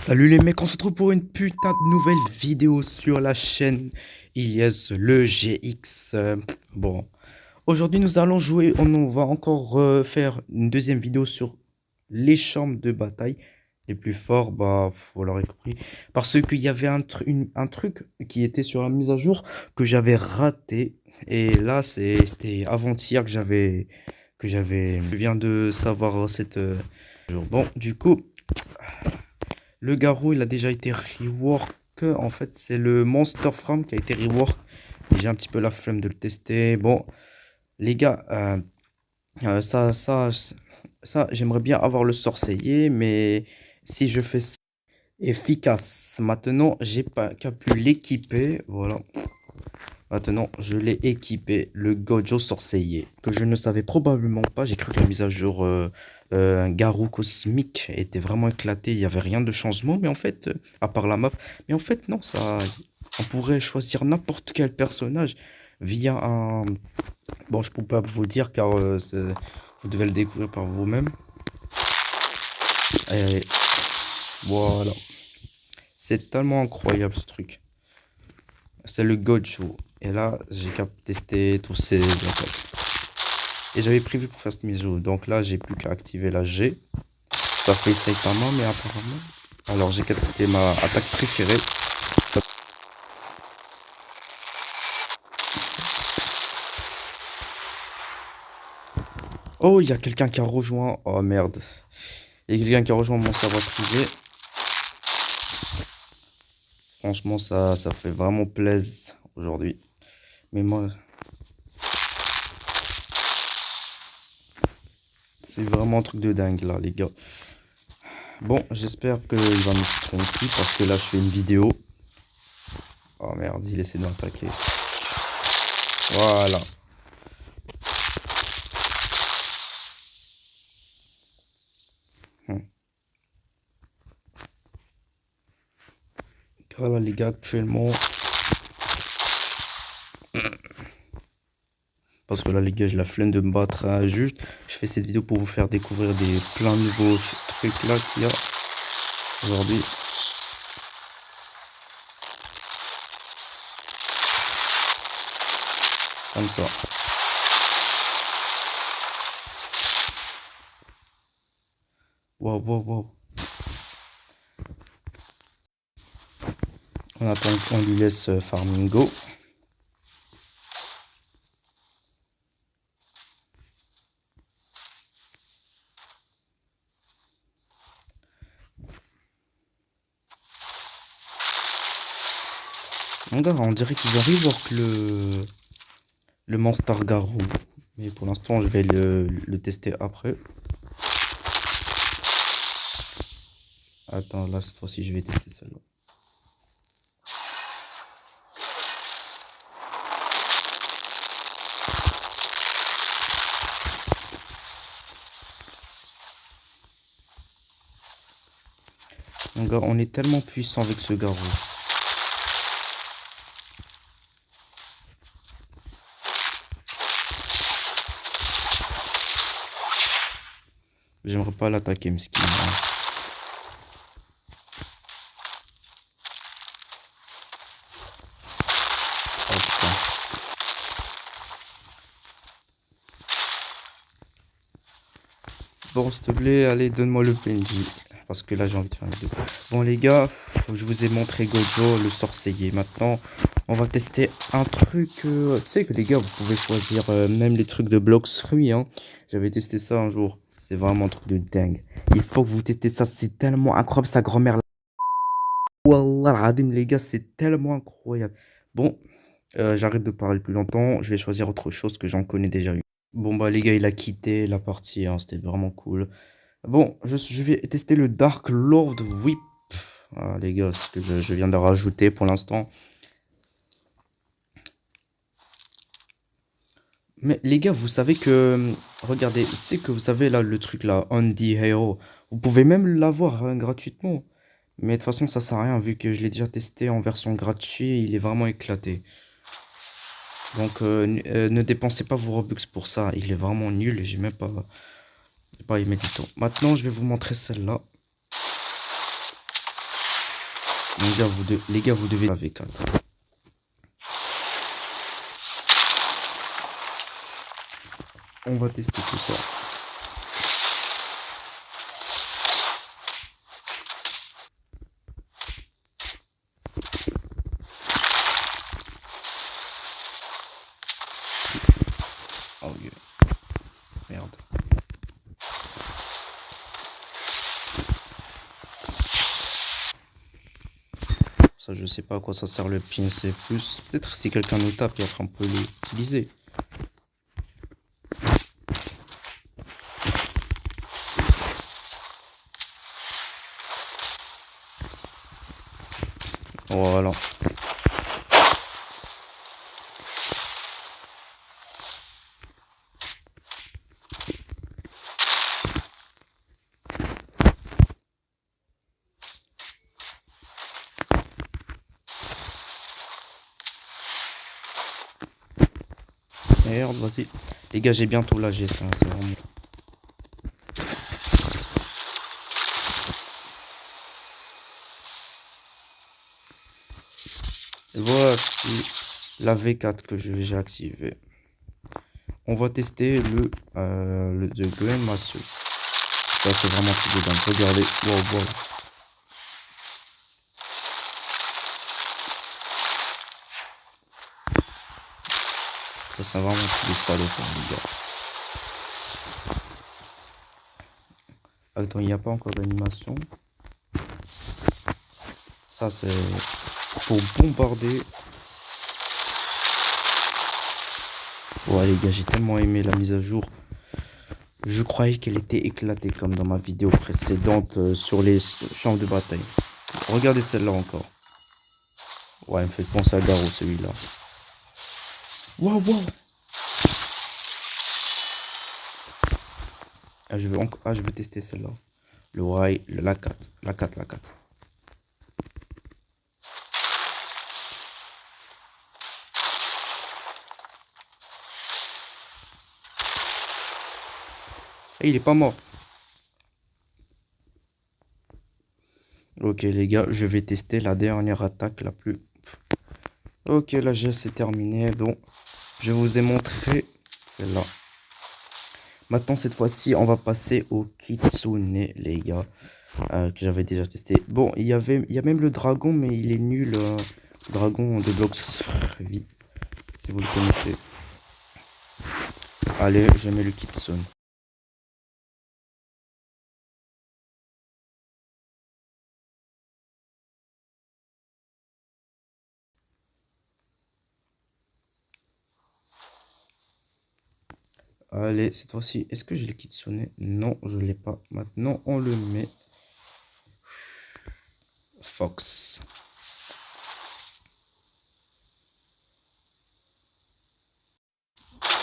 Salut les mecs, on se retrouve pour une putain de nouvelle vidéo sur la chaîne Ilyes le GX. Bon, aujourd'hui nous allons jouer, on va encore faire une deuxième vidéo sur les chambres de bataille. Les plus forts, bah, vous l'aurez compris. Parce qu'il y avait un truc qui était sur la mise à jour que j'avais raté. Et là, c'était avant-hier je viens de savoir cette jour. Bon, du coup. Le garou, il a déjà été rework. En fait, c'est le Monster From qui a été rework. Et j'ai un petit peu la flemme de le tester. Bon, les gars, ça, j'aimerais bien avoir le sorcellier, mais si je fais ça efficace, maintenant, j'ai pas qu'à pu l'équiper. Voilà. Maintenant, je l'ai équipé, le Gojo sorcier, que je ne savais probablement pas. J'ai cru que la mise à jour Garou Cosmique était vraiment éclatée. Il n'y avait rien de changement, mais en fait, à part la map. Mais en fait, non, ça, on pourrait choisir n'importe quel personnage via un. Bon, je ne peux pas vous le dire car vous devez le découvrir par vous-même. Et voilà. C'est tellement incroyable ce truc. C'est le Gojo. Et là, j'ai qu'à tester tous ces attaques. Et j'avais prévu pour faire cette mise à jour. Donc là, j'ai plus qu'à activer la G. Ça fait Saitama, mais apparemment. Alors j'ai qu'à tester ma attaque préférée. Oh, il y a quelqu'un qui a rejoint. Oh merde. Il y a quelqu'un qui a rejoint mon serveur privé. Franchement, ça fait vraiment plaisir aujourd'hui. Mais moi, c'est vraiment un truc de dingue là, les gars. Bon, j'espère qu'il va me tromper parce que là, je fais une vidéo. Oh merde, il essaie de m'attaquer. Voilà. Voilà, les gars, actuellement. Parce que là, les gars, j'ai la flemme de me battre juste. Je fais cette vidéo pour vous faire découvrir des plein de nouveaux trucs là qu'il y a aujourd'hui. Comme ça. Waouh, waouh, waouh. On attend qu'on lui laisse Farmingo. Mon gars, on dirait qu'ils arrivent à que le Monster Garou. Mais pour l'instant, je vais le tester après. Attends, là, cette fois-ci, je vais tester celle-là. Mon gars, on est tellement puissant avec ce garou. J'aimerais pas l'attaquer, mesquin. Oh putain. Bon, s'il te plaît, allez, donne-moi le PNJ. Parce que là, j'ai envie de faire une vidéo. Bon, les gars, je vous ai montré Gojo, le sorcier. Maintenant, on va tester un truc. Tu sais que les gars, vous pouvez choisir même les trucs de blocs fruits. Hein. J'avais testé ça un jour. C'est vraiment un truc de dingue. Il faut que vous testez ça. C'est tellement incroyable, sa grand-mère. Wallah, al-Adim, les gars, c'est tellement incroyable. Bon, j'arrête de parler plus longtemps. Je vais choisir autre chose que j'en connais déjà. Bon, bah, les gars, il a quitté la partie. Hein, c'était vraiment cool. Bon, je vais tester le Dark Lord Whip. Ah, les gars, ce que je viens de rajouter pour l'instant. Mais les gars, vous savez que. Regardez, tu sais que vous savez là, le truc là, Andy Hero. Vous pouvez même l'avoir hein, gratuitement. Mais de toute façon, ça sert à rien vu que je l'ai déjà testé en version gratuite. Il est vraiment éclaté. Donc, ne dépensez pas vos Robux pour ça. Il est vraiment nul et j'ai pas aimé du tout. Maintenant, je vais vous montrer celle-là. Les gars, vous devez la V4. On va tester tout ça. Oh yeah. Merde. Ça, je sais pas à quoi ça sert le pincé plus. Peut-être si quelqu'un nous tape et après on peut l'utiliser. Voilà. Merde, vas-y. Les gars, j'ai bientôt la G, ça, c'est vraiment... Voici la V4 que j'ai activée. On va tester le The Grandmaster. Ça, c'est vraiment plus dedans. Regardez. Wow, wow. Ça, c'est vraiment plus salaud pour les gars. Attends, il n'y a pas encore d'animation. Ça, c'est pour bombarder. Ouais, les gars, j'ai tellement aimé la mise à jour. Je croyais qu'elle était éclatée comme dans ma vidéo précédente sur les champs de bataille. Regardez celle-là encore. Ouais, elle me fait penser à Garo, celui-là. Waouh, waouh. Ah, je veux tester celle-là. Le rail, la 4. La 4, la 4. Et il est pas mort. Ok, les gars, je vais tester la dernière attaque la plus... Ok, la gel c'est terminé. Donc, je vous ai montré celle-là. Maintenant, cette fois-ci, on va passer au Kitsune, les gars. Que j'avais déjà testé. Bon, il y a même le dragon, mais il est nul. Le dragon de blocs vite, si vous le connaissez. Allez, je mets le Kitsune. Allez, cette fois-ci, est-ce que j'ai le Kitsune? Non, je l'ai pas. Maintenant, on le met. Fox.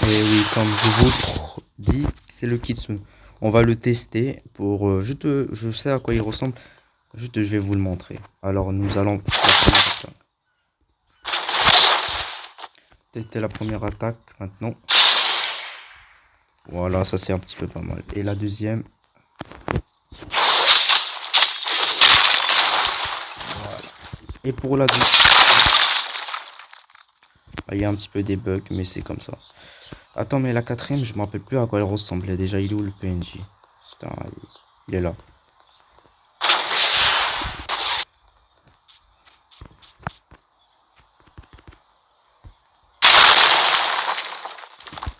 Et oui, comme je vous dis, c'est le Kitsune. On va le tester pour... je sais à quoi il ressemble. Juste, je vais vous le montrer. Alors, nous allons tester la première attaque maintenant. Voilà, ça c'est un petit peu pas mal. Et la deuxième. Voilà. Et pour la deuxième. Il y a un petit peu des bugs, mais c'est comme ça. Attends, mais la quatrième, je me rappelle plus à quoi elle ressemblait. Déjà, il est où le PNJ? Putain, il est là.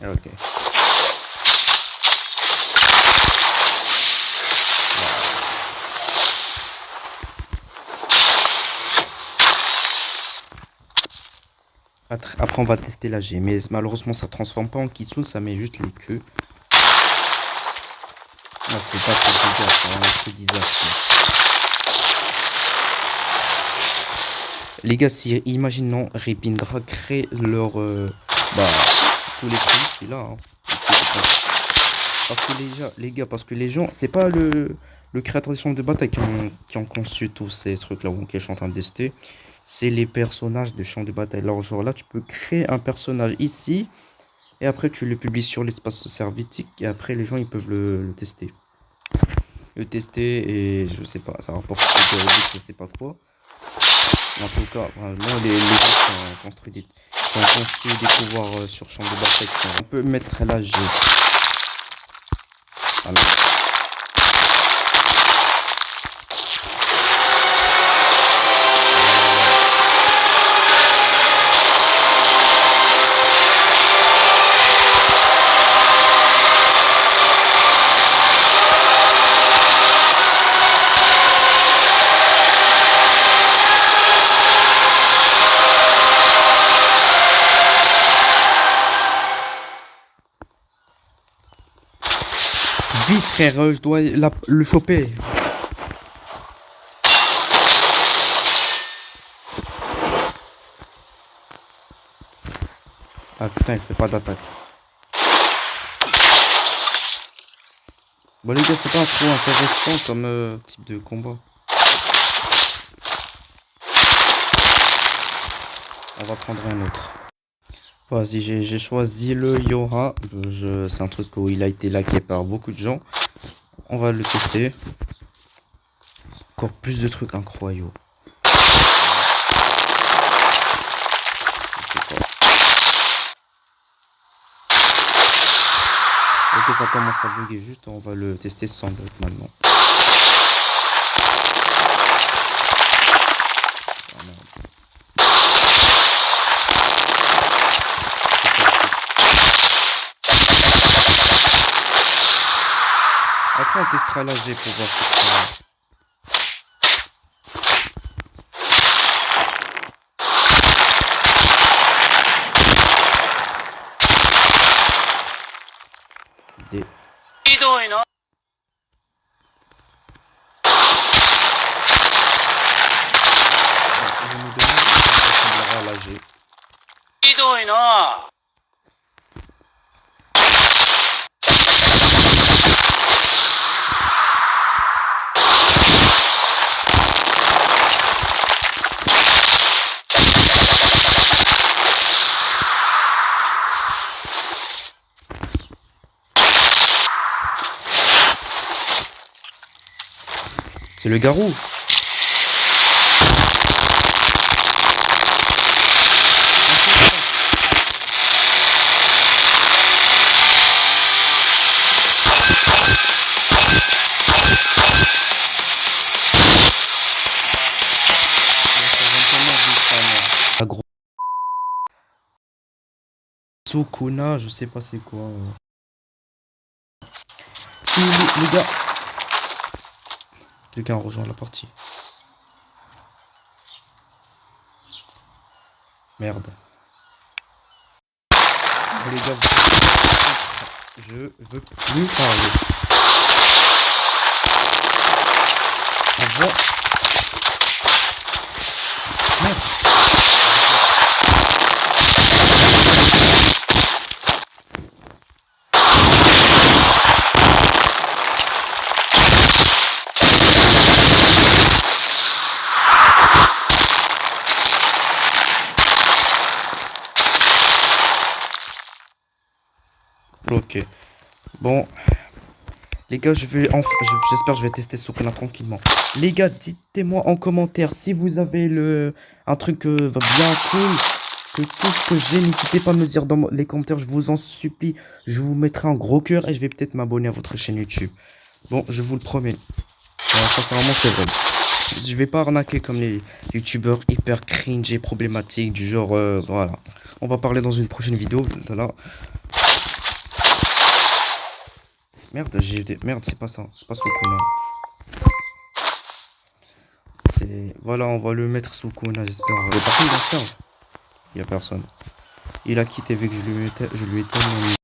Ok. Après, on va tester la G. Mais malheureusement, ça transforme pas en Kitsune, ça met juste les queues. Non, c'est pas très bizarre, c'est vraiment très bizarre. Les gars, si, imaginons, Ripindra crée leur... tous les trucs qu'il a. Hein. Parce que les gars, parce que les gens, c'est pas le créateur des champs de bataille qui ont conçu tous ces trucs-là que je suis en train de tester. C'est les personnages de champs de bataille. Alors, genre là, tu peux créer un personnage ici. Et après, tu le publies sur l'espace servitique. Et après, les gens, ils peuvent le tester. Le tester et je sais pas, ça rapporte je sais pas quoi. En tout cas, vraiment, les gens qui ont construit qui ont conçu des pouvoirs sur champ de bataille. On peut mettre la G. Voilà. Vite frère, je dois le choper. Ah putain, il fait pas d'attaque. Bon les gars, c'est pas trop intéressant comme type de combat. On va prendre un autre. Vas-y, j'ai choisi le Yora. C'est un truc où il a été laqué par beaucoup de gens. On va le tester. Encore plus de trucs incroyables. Je sais pas. Ok, ça commence à bugger juste. On va le tester sans bug maintenant. Après, on testera la G pour voir si ça... Des... Je me demande si ça ressemblera à la G. C'est le garou. La gros Sukuna, je sais pas c'est quoi. Si les gars. Les gars ont rejoint la partie. Merde. Les gars, je veux plus parler. Avant. Merde. Ok. Bon. Les gars, j'espère que je vais tester Sukuna tranquillement. Les gars, dites-moi en commentaire si vous avez un truc bien cool. Que tout ce que j'ai, n'hésitez pas à me le dire dans les commentaires, je vous en supplie. Je vous mettrai un gros cœur et je vais peut-être m'abonner à votre chaîne YouTube. Bon, je vous le promets. Sincèrement, c'est vrai. Je vais pas arnaquer comme les youtubeurs hyper cringe et problématiques du genre, voilà. On va parler dans une prochaine vidéo. Voilà. Merde, Merde, c'est pas ça. C'est pas Sukuna. Voilà, on va le mettre Sukuna, j'espère. Il y a personne dans le serve. Il y a personne. Il a quitté vu que je lui ai tellement mis.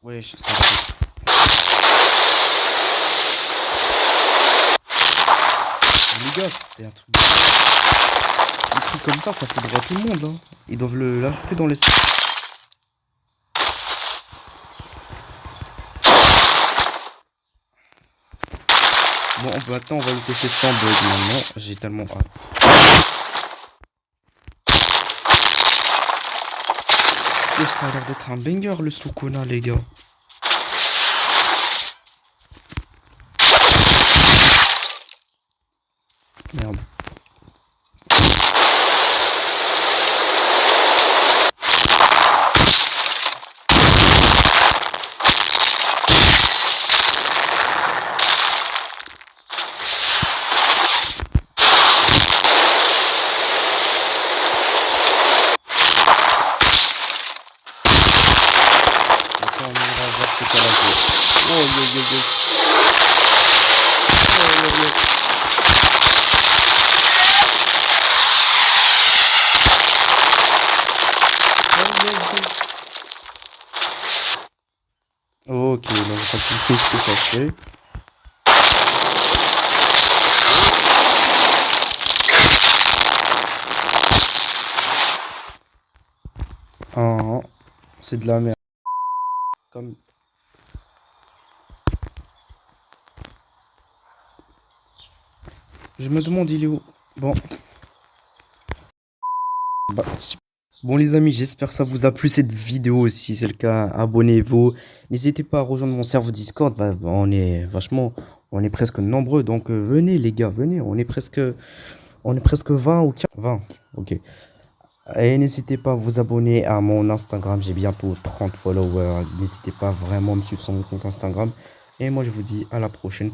Ouais, je sais. Les gars, c'est un truc. Un truc comme ça fait droit à tout le monde. Hein. Ils doivent l'ajouter dans les. Bon, maintenant on va le tester sans bug maintenant. J'ai tellement hâte. Oh, ça a l'air d'être un banger le Sukuna, les gars. Merde. Attends, on ira voir ce qu'elle a fait. Oh, yo, yo, yo. Oh, yo, yo. Oh, yo, yo. Ok, donc j'ai pas compris ce que ça fait. Ah, c'est de la merde. Comme... Je me demande il est où. Bon. Bah, bon les amis, j'espère que ça vous a plu cette vidéo. Si c'est le cas, abonnez-vous. N'hésitez pas à rejoindre mon serveur Discord. On est presque nombreux. Donc venez les gars, venez. On est presque 20 ou 15. 20. Ok. Et n'hésitez pas à vous abonner à mon Instagram. J'ai bientôt 30 followers. N'hésitez pas vraiment à me suivre sur mon compte Instagram. Et moi je vous dis à la prochaine.